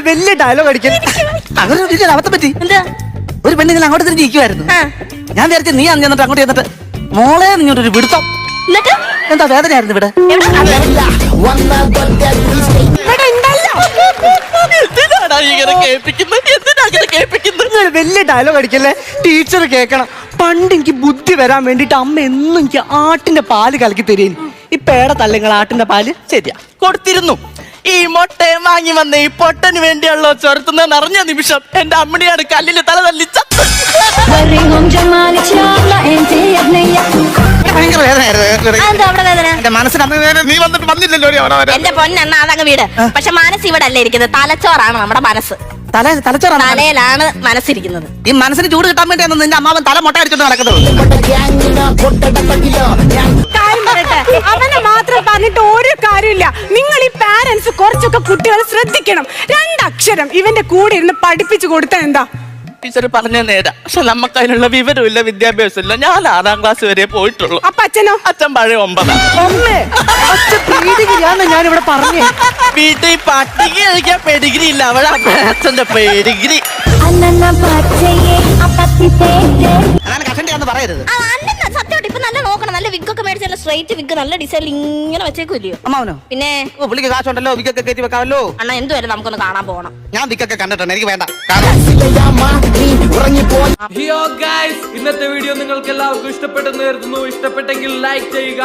വലിയ ഡയലോഗ് അടിക്കാൻ അങ്ങനെ അവത്തെ പറ്റി എന്താ ഒരു പെണ്ണിങ്ങനെ അങ്ങോട്ട് തിരിഞ്ഞ് ഇരിക്കുവായിരുന്നു. ഞാൻ വിചാരിച്ചു നീ അന്ന് ചെന്നിട്ട് അങ്ങോട്ട് ചെന്നിട്ട് മോളെ നിങ്ങോട്ടൊരു പിടുത്തം. എന്താ വേദനയായിരുന്നു ഇവിടെ? വലിയ ഡയലോഗ് അടിക്കല്ലേ, ടീച്ചർ കേൾക്കണം. പണ്ട് എനിക്ക് ബുദ്ധി വരാൻ വേണ്ടിട്ട് അമ്മ എന്നും എനിക്ക് ആട്ടിന്റെ പാല് കലക്കി തരുന്നു. ഈ പേട തല്ലെങ്കിൽ ആട്ടിന്റെ പാല് ശരിയാ കൊടുത്തിരുന്നു. ഈ മൊട്ടയും വാങ്ങി വന്ന ഈ പൊട്ടന് വേണ്ടിയുള്ള ചൊരത്തുന്ന നിറഞ്ഞ നിമിഷം എന്റെ അമ്മണിയാണ് കല്ലില് തല തല്ലിച്ച. ഭയങ്കര വേദനയായിരുന്നു എന്റെ മനസ്സിന്. നീ വന്നിട്ട് വന്നില്ലല്ലോ എന്റെ പൊന്നെണ്ണ അതങ്ങ് വീട്. പക്ഷെ മനസ്സ് ഇവിടെ അല്ല ഇരിക്കുന്നത്, തലച്ചോറാണ് നമ്മുടെ മനസ്സ്. തലച്ചോറാണ്, തലയിലാണ് മനസ്സിരിക്കുന്നത്. ഈ മനസ്സിന് ചൂട് കിട്ടാൻ വേണ്ടിയാണ് നിന്റെ അമ്മാവൻ തല മുട്ട അടിച്ചോണ്ട് നടക്കുന്നത്. കാര്യം പറയട്ടെ, അവനെ മാത്രം പറഞ്ഞിട്ട് ഒരു കാര്യമില്ല. നിങ്ങൾ ഈ പാരന്റ്സ് കുറച്ചൊക്കെ കുട്ടികളെ ശ്രദ്ധിക്കണം. 2 അക്ഷരം ഇവന്റെ കൂടെ ഇരുന്ന് പഠിപ്പിച്ചു കൊടുത്താൽ എന്താ? ടീച്ചർ പറഞ്ഞ നേരം. പക്ഷെ നമുക്ക് അതിനുള്ള വിവരമില്ല, വിദ്യാഭ്യാസം ഇല്ല. ഞാൻ 6ാം ക്ലാസ് വരെ പോയിട്ടുള്ളൂ. അപ്പൊ അച്ഛനോ? അച്ഛൻ പഴയ 9. ഞാൻ ഇവിടെ പറഞ്ഞു വീട്ടിൽ പട്ടിക കഴിക്കാൻ പെഡിഗ്രി ഇല്ല, അവിടെ അച്ഛന്റെ പെഡിഗ്രി. അതാണ് കഷണ്ടിയാന്ന് പറയരുത്. സത്യമായിട്ട് ഇപ്പൊ നല്ല നോക്കണം, നല്ല വിഗൊക്കെ മേടിച്ച നല്ല സ്ട്രൈറ്റ് വിഗ്, നല്ല ഡിസൈൻ ഇങ്ങനെ വെച്ചേക്കില്ലയോ അമ്മാവനോ? പിന്നെ പുള്ളിക്ക് കാശുണ്ടല്ലോ, വിഗൊക്കെ കയറ്റി വെക്കാമല്ലോ. അണ്ണാ എന്തുവരെ നമുക്കൊന്ന് കാണാൻ പോകണം. ഞാൻ വിഗൊക്കെ കണ്ടിട്ടുണ്ട്, എനിക്ക് വേണ്ട. ഇന്നത്തെ വീഡിയോ നിങ്ങൾക്ക് എല്ലാവർക്കും ഇഷ്ടപ്പെട്ടെന്ന് കരുതുന്നു. ഇഷ്ടപ്പെട്ടെങ്കിൽ ലൈക്ക് ചെയ്യുക.